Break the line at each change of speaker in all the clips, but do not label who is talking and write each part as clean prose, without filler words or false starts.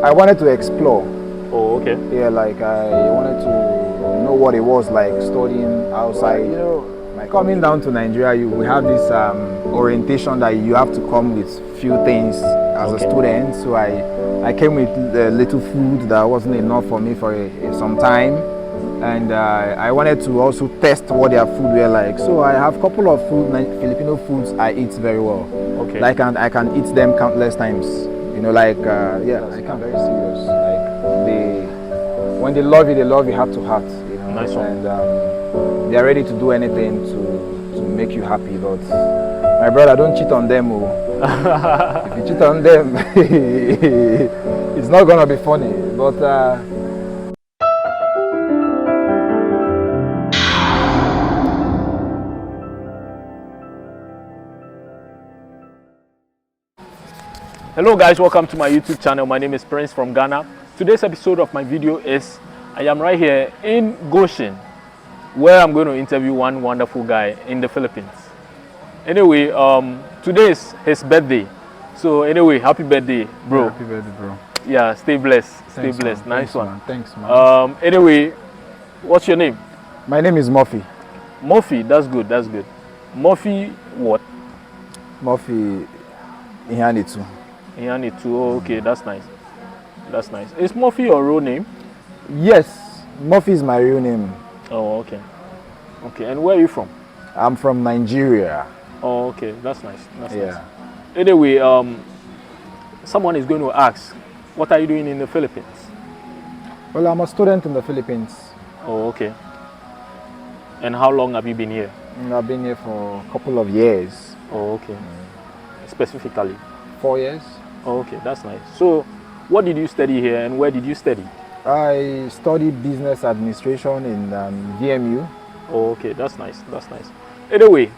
I wanted to explore.
Oh, okay.
Yeah, like I wanted to know what it was like studying outside. Coming down to Nigeria, we have this orientation that you have to come with few things as a student. So I came with little food that wasn't enough for me for some time, and I wanted to also test what their food were like. So I have a couple of Filipino foods I eat very well.
Okay.
Like I can eat them countless times. I can very serious. When they love you have to heart.
Nice one.
And they are ready to do anything to make you happy. But my brother, don't cheat on them. If you cheat on them, it's not gonna be funny. But
Hello guys, welcome to my YouTube channel. My name is Prince from Ghana. Today's episode of my video is I am right here in Goshen, where I'm going to interview one wonderful guy in the Philippines. Anyway, today is his birthday. So anyway, happy birthday, bro.
Happy birthday, bro.
Yeah, stay blessed.
Thanks,
stay blessed.
Man.
Nice
Thanks,
one.
Man. Thanks, man.
Anyway, what's your name?
My name is Murphy.
Murphy. That's good. That's good. Murphy what?
Murphy Ihanitu.
Ihanitu. Oh, okay, that's nice. That's nice. Is Murphy your real name?
Yes, Murphy is my real name.
Oh, okay. Okay, and where are you from?
I'm from Nigeria.
Oh, okay, that's nice. That's nice.
Yeah.
Anyway, someone is going to ask, what are you doing in the Philippines?
Well, I'm a student in the Philippines.
Oh, okay. And how long have you been here?
I've been here for a couple of years.
Oh, okay. Specifically?
4 years.
Oh, okay, that's nice. So, what did you study here and where did you study?
I studied business administration in VMU.
Oh, okay, that's nice. That's nice. Anyway,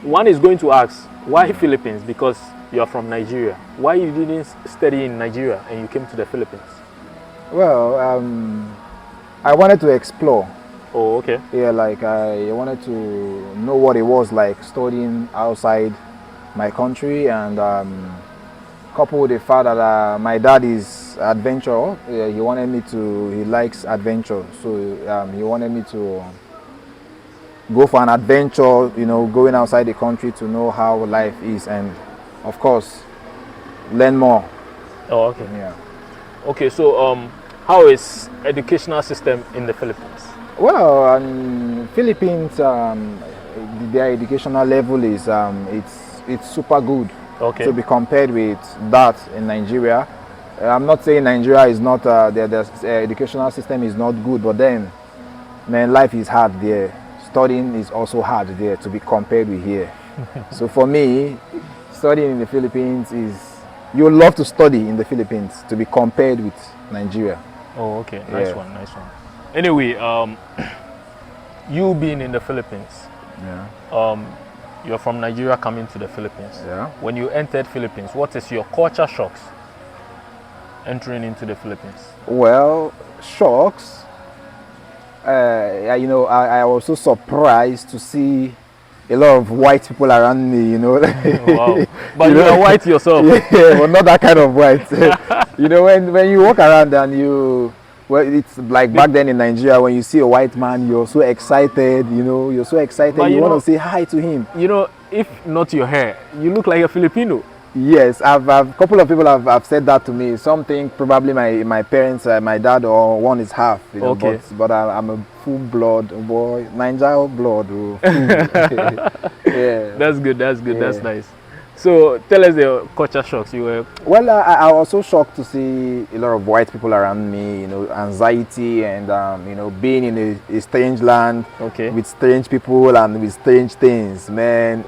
one is going to ask, why Philippines? Because you are from Nigeria. Why you didn't study in Nigeria and you came to the Philippines?
Well, I wanted to explore.
Oh, okay.
Yeah, like I wanted to know what it was like studying outside my country, and coupled with the fact that my dad is adventurer. He likes adventure, so he wanted me to go for an adventure, going outside the country to know how life is, and of course learn more.
Oh, okay.
Yeah.
Okay, so how is educational system in the Philippines?
Well, Philippines, their educational level is it's super good.
Okay.
To be compared with that in Nigeria. I'm not saying Nigeria is not the educational system is not good, but then, man, life is hard there. Studying is also hard there to be compared with here. So for me, studying in the Philippines you would love to study in the Philippines to be compared with Nigeria.
Oh, okay. Nice one. Nice one. Anyway, you being in the Philippines, you're from Nigeria coming to the Philippines.
Yeah.
When you entered Philippines, what is your culture shocks entering into the Philippines?
Well, shocks. I was so surprised to see a lot of white people around me.
Wow. But you are white yourself.
Yeah, well, not that kind of white. When you walk around and it's like back then in Nigeria, when you see a white man, you're so excited, you're so excited, you want to say hi to him.
If not your hair, you look like a Filipino.
Yes, a couple of people have said that to me. Some think probably my parents, my dad, or one is half,
okay.
but I'm a full blood boy, Nigeria blood. Yeah.
That's good, yeah. That's nice. So tell us the culture shocks you were.
Well, I was so shocked to see a lot of white people around me, anxiety and, being in a strange land,
okay,
with strange people and with strange things. Man,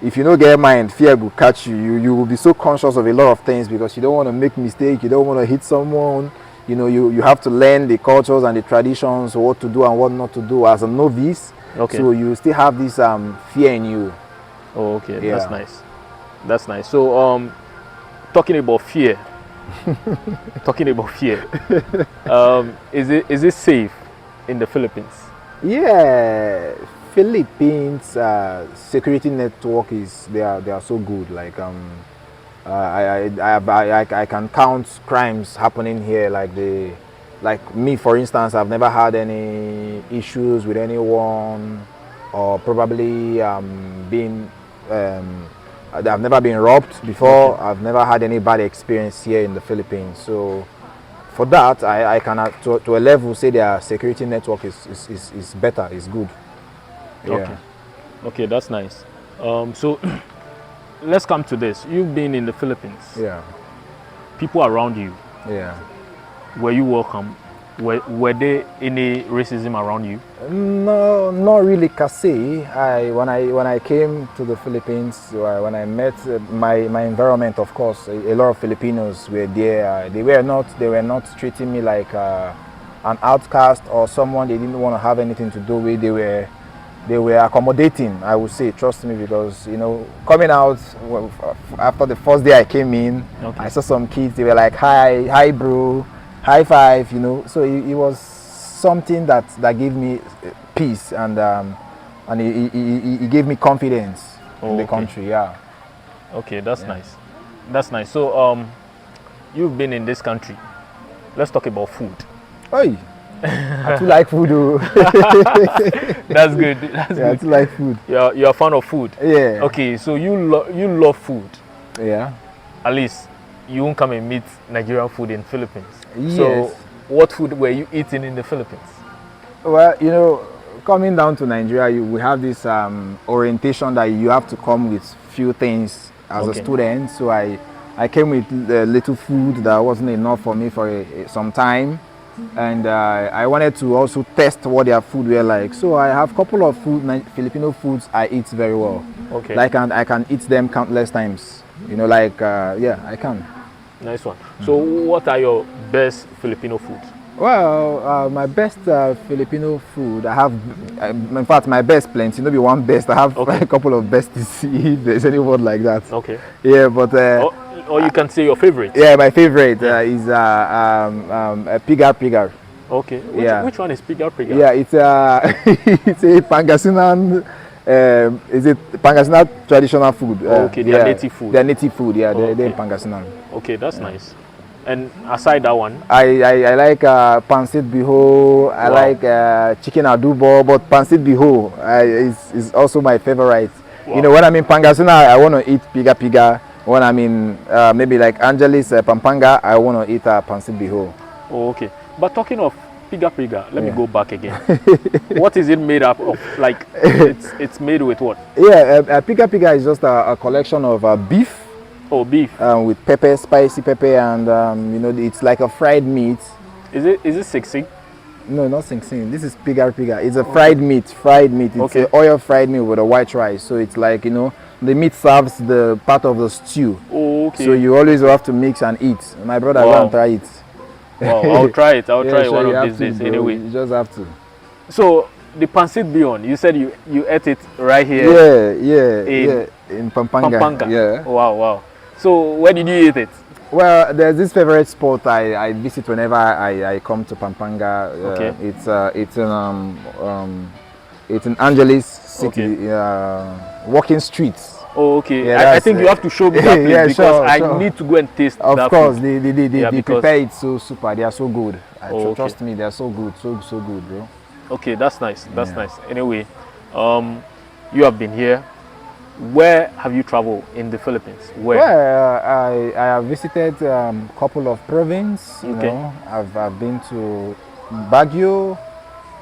if you don't get mind, fear will catch you. You will be so conscious of a lot of things because you don't want to make mistake, you don't want to hit someone. You have to learn the cultures and the traditions, what to do and what not to do as a novice.
Okay.
So you still have this fear in you.
Oh, okay.
Yeah.
That's nice. That's nice. So, talking about fear. Is it safe in the Philippines?
Yeah, Philippines security network they are so good. Like I can count crimes happening here. Like me, for instance, I've never had any issues with anyone, or probably I've never been robbed before.
Okay.
I've never had any bad experience here in the Philippines. So for that, I can to a level say their security network is better, is good. Yeah.
Okay. Okay, that's nice. So let's come to this. You've been in the Philippines.
Yeah.
People around you,
Yeah.
were you welcome? Were there any racism around you?
No, not really per se. When I came to the Philippines, when I met my environment, of course, a lot of Filipinos were there. They were not treating me like an outcast or someone they didn't want to have anything to do with. They were accommodating, I would say. Trust me, because coming out after the first day I came in,
Okay.
I saw some kids. They were like, hi, bro, high five, So it was something that gave me peace, and it gave me confidence in the country. Yeah.
Okay, that's nice. That's nice. So you've been in this country. Let's talk about food.
Hey, I too like food. Oh.
That's good. That's
Yeah, I
good.
too like food.
You're a fan of food.
Yeah.
Okay, so you love food.
Yeah.
At least you won't come and meet Nigerian food in Philippines.
Yes.
So what food were you eating in the Philippines?
Well, coming down to Nigeria, we have this orientation that you have to come with few things as
Okay.
a student. So I came with little food that wasn't enough for me for some time, and I wanted to also test what their food were like. So I have a couple of Filipino foods I eat very well.
Okay.
Like, and I can eat them countless times. Yeah, I can.
Nice one. So what are your best Filipino foods?
Well, my best Filipino food, I have, in fact, my best plenty, maybe one best. I have
Okay.
a couple of besties, if there's any word like that.
Okay.
Yeah, but
Or you can say your favorite.
yeah, my favorite is pigar.
Okay. Which one is pigar?
Yeah, it's it's a Pangasinan. Is it Pangasinan traditional food?
Okay, their native food.
Their native food, yeah, they're
Okay.
Pangasinan.
Okay, that's nice. And aside that one,
I like pansit biho. I
Wow.
like chicken adobo, but pansit biho is also my favorite.
Wow.
When I'm in Pangasinan, I want to eat piga. When I'm in maybe like Angeles, Pampanga, I want to eat pansit biho.
oh, okay. But talking of pigar, let me go back again. What is it made up of? Like, it's made with what?
Yeah, piga is just a collection of beef
Oh, beef.
with pepper, spicy pepper, and it's like a fried meat.
Is it sexy?
No, not sing. This is piga. It's a fried meat. It's
Okay.
a oil fried meat with a white rice. So it's like, the meat serves the part of the stew.
Oh, okay.
So you always have to mix and eat. My brother, go
Wow.
and try it.
Wow, I'll try it. I'll
Yeah,
try it
sure,
one
you
of
have
these
to,
days.
bro.
Anyway,
You just have to.
so the pancit beyond, you said you ate it right here.
Yeah. In Pampanga.
Pampanga.
Yeah.
Wow. So where did you eat it?
Well, there's this favorite spot I visit whenever I come to Pampanga.
Okay.
It's in Angeles City,
Okay.
walking streets.
Oh, okay.
Yeah,
I
that's,
think you have to show me that place
yeah,
because
sure.
I need to go and taste
Of
that
course,
food.
they
Yeah, because-
prepare it so super. They are so good.
Okay.
Trust me, they are so good, so good, bro.
Okay, that's nice. That's
Yeah.
nice. Anyway, you have been here. Where have you traveled in the Philippines? Where?
Well, I have visited a couple of provinces.
Okay.
I've been to Baguio.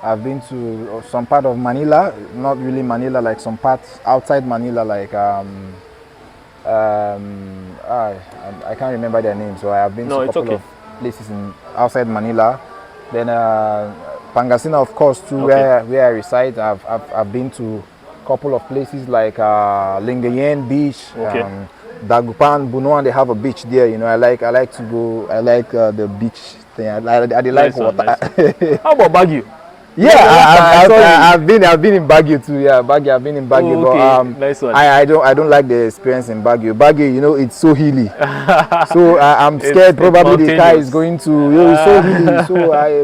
I've been to some part of Manila, not really Manila, like some parts outside Manila, like I can't remember their names. So I have been
No,
to a
it's
couple
okay.
of places outside Manila. Then Pangasinan, of course, too,
Okay.
where I reside. I've been to a couple of places like Lingayen Beach,
Okay.
Dagupan, Bunuan. They have a beach there. I like to go. I like the beach thing. I like
Nice one,
water.
nice. How about Baguio?
Yeah,
I saw
I've been in Baguio too. Yeah, Baguio. I've been in Baguio,
Oh, okay.
but
Nice one.
I don't like the experience in Baguio. Baguio, it's so hilly. So I'm scared.
It's
Probably the car
mountainous.
is going to. It's so hilly. So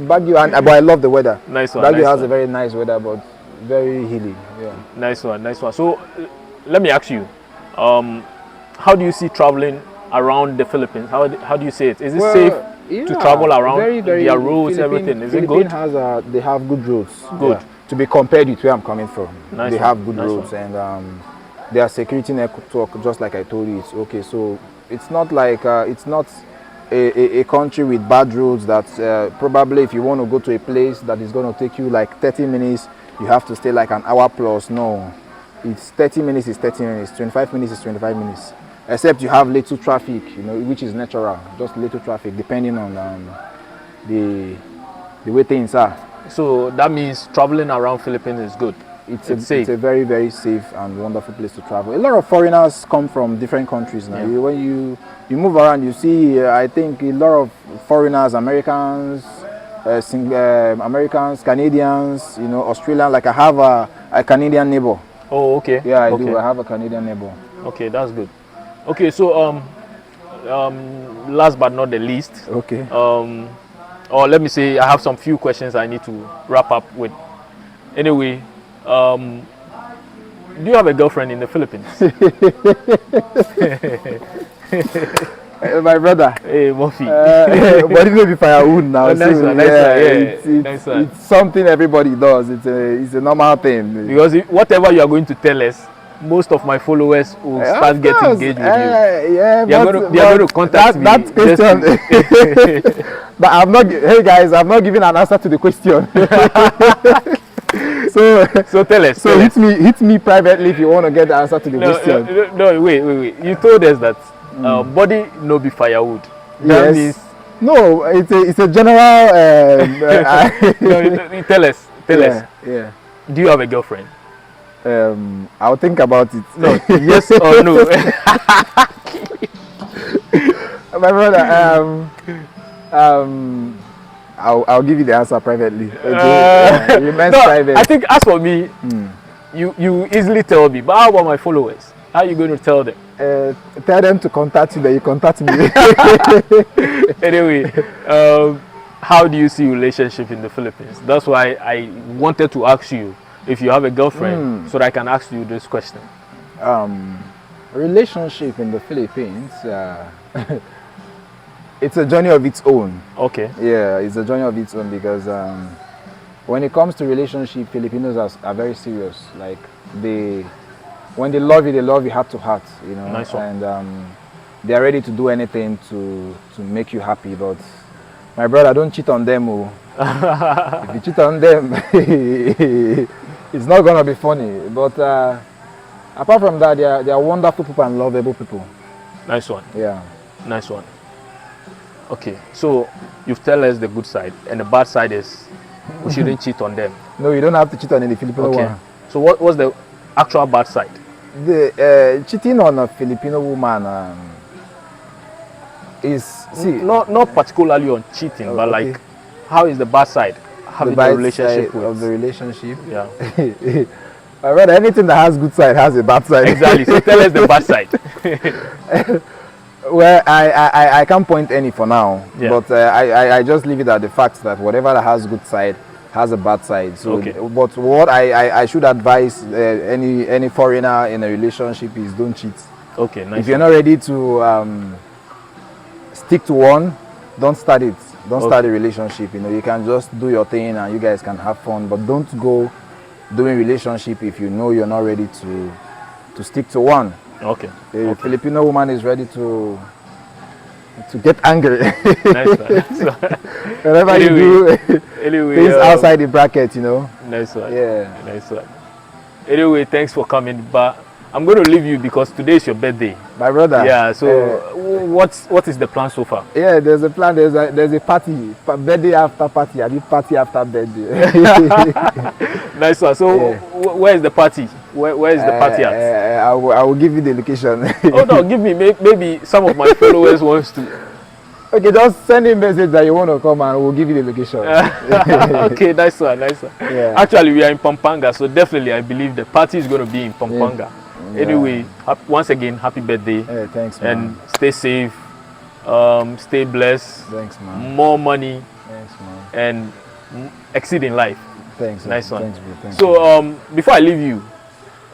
Baguio, but I love the weather.
Nice one.
Baguio
nice
has
one.
a very nice weather, but very hilly. Yeah.
Nice one. So let me ask you, how do you see traveling around the Philippines? How do you say it? Is it
Well,
safe
yeah,
to travel around?
very, very,
Their roads,
Philippine-
everything. Is it
Philippine
good?
they have good roads.
Good.
Yeah. To be compared with where I'm coming from,
Nice
they
one,
have good
nice
roads,
one.
and their security network, just like I told you, it's okay. So it's not like it's not a country with bad roads that probably if you want to go to a place that is going to take you like 30 minutes, you have to stay like an hour plus. No, it's 30 minutes is 30 minutes, 25 minutes is 25 minutes. Except you have little traffic, which is natural, just little traffic depending on the way things are.
So that means traveling around Philippines is good.
It's
safe.
a very, very safe and wonderful place to travel. A lot of foreigners come from different countries now.
Yeah.
When you move around, you see, I think a lot of foreigners, Americans, Americans, Canadians, Australian. Like I have a Canadian neighbor.
Oh, okay.
Yeah, I
okay.
do. I have a Canadian neighbor.
Okay, that's good. Okay, so last but not the least,
Okay.
or let me say, I have some few questions I need to wrap up with. Anyway, do you have a girlfriend in the Philippines?
My brother.
Hey, Murphy.
But it may be firewood now.
Oh, nice
so,
one, nice
yeah,
one, yeah. Nice one.
It's something everybody does. It's a normal thing.
Because whatever you are going to tell us, most of my followers will start getting engaged with you.
Yeah,
they are going to contact me.
That question. But hey guys, I'm not giving an answer to the question. So
tell us.
So hit me privately if you want to get the answer to the question.
No, wait. You told us that body no be firewood. That means
no. It's a general.
No, tell us.
Yeah.
Do you have a girlfriend?
I'll think about it.
No, yes or no.
My brother, I'll give you the answer privately. Okay? Private.
I think as for me, you easily tell me. But how about my followers? How are you going to tell them?
Tell them to contact you. Then you contact me.
Anyway, how do you see relationship in the Philippines? That's why I wanted to ask you if you have a girlfriend, so that I can ask you this question.
Relationship in the Philippines. It's a journey of its own.
Okay.
Yeah, it's a journey of its own because when it comes to relationship, Filipinos are very serious. Like when they love you heart to heart.
Nice one.
And they are ready to do anything to make you happy. But my brother, don't cheat on them. Oh. If you cheat on them, it's not gonna be funny. But apart from that, they are wonderful people and lovable people.
Nice one.
Yeah.
Nice one. Okay, so you've tell us the good side, and the bad side is we shouldn't cheat on them.
No, you don't have to cheat on any Filipino one.
So what's the actual bad side?
The cheating on a Filipino woman is
not particularly on cheating, but
okay.
like how is the bad side having
the
a relationship with
of the relationship?
Yeah.
Rather, anything that has good side has a bad side.
Exactly. So tell us the bad side.
Well, I can't point any for now,
yeah.
But I just leave it at the fact that whatever that has good side has a bad side. So,
okay.
But what I should advise any foreigner in a relationship is don't cheat.
Okay, nice.
If you're not ready to stick to one, don't start it. Don't start a relationship. You can just do your thing and you guys can have fun, but don't go doing relationship if you know you're not ready to stick to one.
Okay.
A Filipino woman is ready to get angry.
Nice one.
Whatever you do, things outside the bracket,
Nice one.
Yeah.
Nice one. Anyway, thanks for coming. But I'm going to leave you because today is your birthday.
My brother.
Yeah. So what is the plan so far?
Yeah, there's a plan. There's a party. Birthday after party. I did party after birthday.
Nice one. So where is the party? Where is the party at?
I will give you the location.
Oh no, give me. Maybe some of my followers wants to.
Okay, just send a message that you want to come and we'll give you the location.
Okay, nice one.
Yeah.
Actually, we are in Pampanga, so definitely I believe the party is going to be in Pampanga. Yeah. Anyway, once again, happy birthday.
Hey, thanks, man.
And stay safe, stay blessed.
Thanks, man.
More money.
Thanks, man.
And exceed in life.
Thanks.
Nice one.
Thanks, bro. Thanks,
so, before I leave you,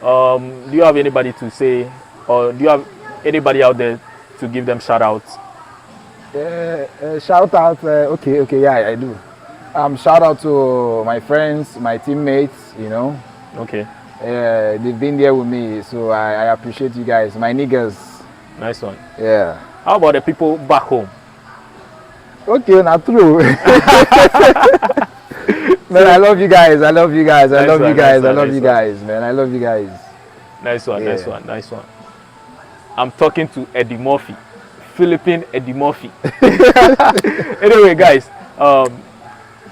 do you have anybody to say, or do you have anybody out there to to give them shout outs?
Shout out. Okay, yeah, I do. Shout out to my friends, my teammates. You know,
Okay,
they've been there with me, so I appreciate you guys, my niggas.
nice one.
Yeah.
How about the people back home?
Okay, not true. Man, I love you guys. I love you guys. I
Nice
love
one,
you guys.
nice
I
one,
love
nice
you
one.
guys, man. I love you guys.
Nice one, nice
Yeah.
one, nice one. I'm talking to Eddie Murphy, Philippine Eddie Murphy. Anyway, guys,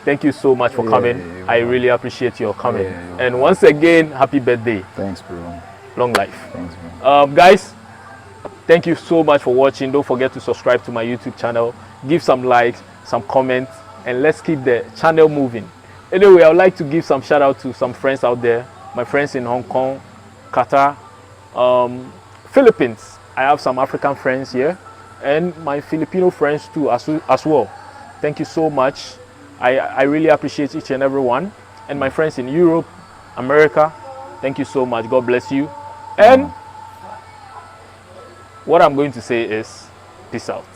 thank you so much for coming.
you're
I
welcome.
really appreciate your coming.
Yeah, you're
And once again, happy birthday,
Thanks, bro.
long life.
Thanks, bro.
Guys, thank you so much for watching. Don't forget to subscribe to my YouTube channel, give some likes, some comments, and let's keep the channel moving. Anyway, I would like to give some shout out to some friends out there, my friends in Hong Kong, Qatar, Philippines. I have some African friends here, and my Filipino friends too as well. Thank you so much. I really appreciate each and every one. And my friends in Europe, America, thank you so much. God bless you. And what I'm going to say is peace out.